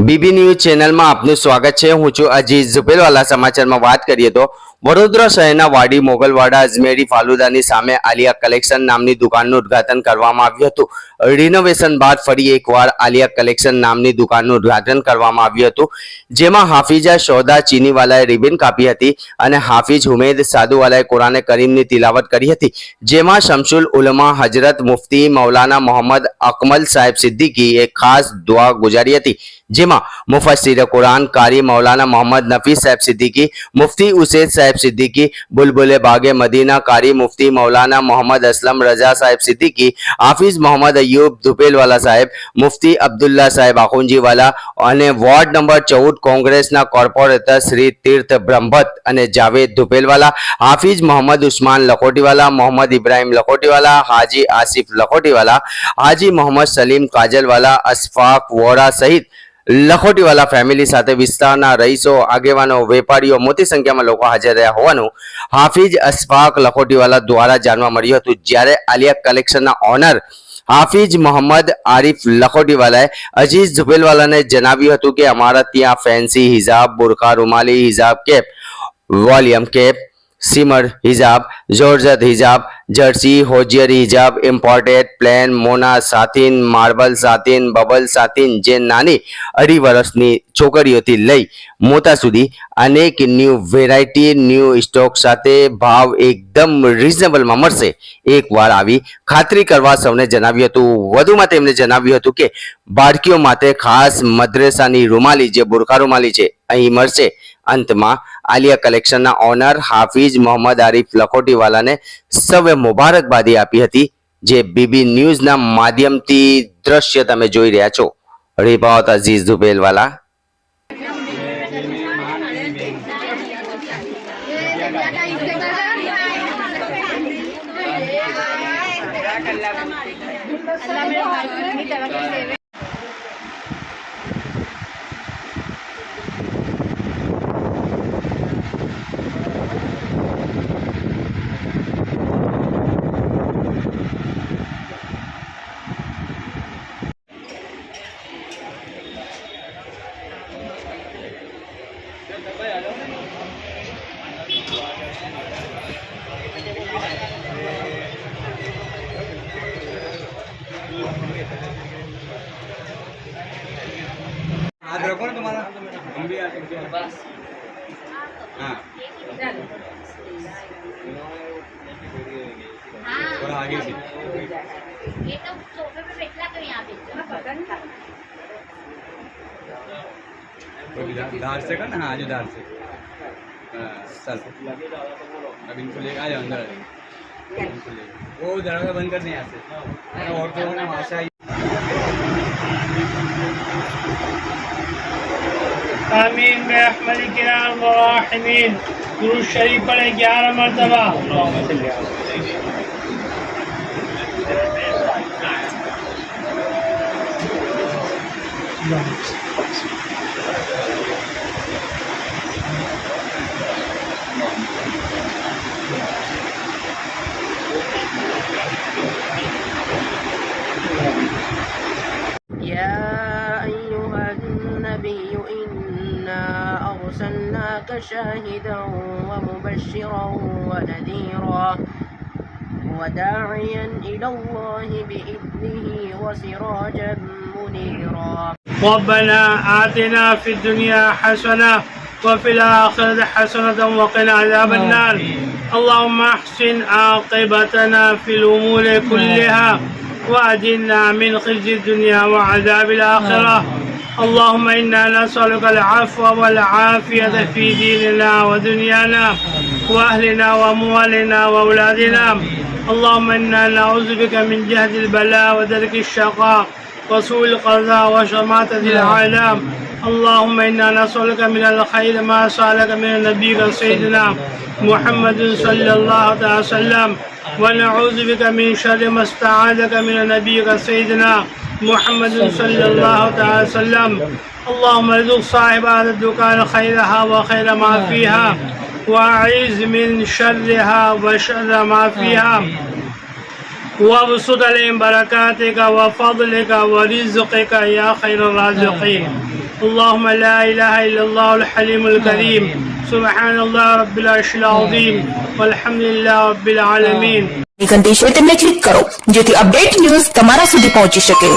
BB news ચેનલમાં આપનું સ્વાગત છે। હું છું અજીત ઝુપેલવાલા। સમાચારમાં વાત કરીએ તો વડોદરા શહેરના વાડી મોગલવાડા અજમેરી ફાલુદાની સામે આલિયા કલેક્શન નામની દુકાનનું ઉદ્ઘાટન કરવામાં આવ્યું હતું। રિનોવેશન બાદ ફરી એકવાર આલિયા કલેક્શન નામની દુકાનનું ઉદ્ઘાટન કરવામાં આવ્યું હતું, જેમાં હાફિઝા શોદા ચીનીવાલાએ રિબન કાપી હતી અને હાફિઝ હુમેદ સાદુવાલાએ કુરાને કરીમની તિલાવત કરી હતી, જેમાં શમસુલ ઉલમા હજરત મુફ્તી મૌલાના મોહમ્મદ અકમલ સાહેબ સિદ્દીકીએ ખાસ દુઆ ગુજારી હતી, જેમાં મુફસ્સીર કુરાન कारी मौलाना मोहम्मद नफीस साहब सिद्दीकी, मुफ्ती उसैद साहब सिद्दीकी, बुलबुल बागे मदीना कारी मुफ्ती मौलाना मोहम्मद असलम रजा साहब सिद्दीकी, हाफिज मोहम्मद अयूब धुपेलवाला साहब, मुफ्ती अब्दुल्ला साहब आखुंजीवाला અને વોર્ડ નંબર 14 કોંગ્રેસના કોર્પોરેટર શ્રી તીર્થ બ્રહ્મભટ્ટ અને જાવેદ ધુપેલવાલા, હાફિજ મોહમ્મદ ઉસ્માન લખોટીવાલા, મોહમ્મદ ઇબ્રાહિમ લખોટીવાલા, હાજી આસિફ લખોટીવાલા, હાજી મોહમ્મદ સલીમ કાજલવાલા, અશફાક વોરા સહિત લખોટીવાલા ફેમિલી સાથે વિસ્તારના રહીશો, આગેવાનો, વેપારીઓ મોટી સંખ્યામાં લોકો હાજર રહ્યા હોવાનું હાફિજ અશફાક લખોટીવાલા દ્વારા જાણવા મળ્યું હતું। જ્યારે આલિયા કલેક્શનના ઓનર હાફિજ મોહમ્મદ આરિફ લખોટીવાલાએ અજીઝ ઝુપેલવાલાને જણાવ્યું હતું કે અમારા ત્યાં ફેન્સી હિજાબ, બુરખા, રૂમાલી હિજાબ, કેપ, વોલ્યુમ કેપ, सिमर हिजाब, जॉर्जेट हिजाब, जर्सी होजियरी हिजाब, इम्पोर्टेड प्लेन, मोना satin, marble satin, bubble satin जे नानी 2.5 વર્ષની છોકરીઓથી લઈ મોટા સુધી અનેક ન્યૂ વેરાયટી ન્યૂ સ્ટોક સાથે ભાવ એકદમ રિઝનેબલમાં મળશે। એકવાર આવી ખાતરી કરવા સૌને જણાવ્યું હતું। વધુમાં તેમણે જણાવ્યું હતું કે બાળકીઓ માટે ખાસ મદ્રેસાની રૂમાલી જે બુરખા રૂમાલી છે અહીં મળશે। અંતમાં આલિયા કલેક્શનના ઓનર હાફિજ મોહમ્મદ આરિફ લખોટીવાલાને સૌએ મુબારકબાદી આપી હતી, જે બીબી ન્યૂઝના માધ્યમથી દ્રશ્ય તમે જોઈ રહ્યા છો। રિપોર્ટ અઝીઝ ઝુપેલવાલા। हाथ रखो ना तुम्हारा, हम भी हाथ रखते हैं। हाँ थोड़ा आगे से, ये तो सोफे पे बैठना तो यहाँ पे धार से कर ना। हाँ जो धार से, चल अब इनको ले आ जाओ अंदर। वो दरवाजा बंद कर दें यहाँ से, और तो ना वहाँ से आई। आमीन बिरहमतिक या अरहमर राहिमीन। दुरूद शरीफ पढ़े 11 मरतबा। أرسلناك شاهدا ومبشرا ونذيرا وداعيا إلى الله بإذنه وسراجا منيرا ربنا آتنا في الدنيا حسنة وفي الآخرة حسنة وقنا عذاب النار اللهم أحسن عاقبتنا في الأمور كلها وأجرنا من خزي الدنيا وعذاب الآخرة اللهم إنا نسألك العفو والعافية في ديننا ودنيانا وأهلنا وأموالنا وأولادنا اللهم إنا نعوذ بك من جهد البلاء ودرك الشقاء وسوء القضاء وشماتة الأعلام اللهم إنا نسألك من الخير ما سألك من نبيك سيدنا محمد صلى الله عليه وسلم ونعوذ بك من شر ما استعاذك من نبيك سيدنا محمد صلى الله عليه وسلم اللهم ارزق صاحب هذا الدكان خيرها وخير ما فيها وأعيذ من شرها وشر ما فيها وابسط عليهم بركاتك وفضلك ورزقك يا خير الرازقين اللهم لا إله إلا الله الحليم الكريم سبحان الله رب العرش العظيم والحمد لله رب العالمين. ઘંટી છે તેમને ક્લિક કરો જેથી અપડેટ ન્યૂઝ તમારા સુધી પહોંચી શકે.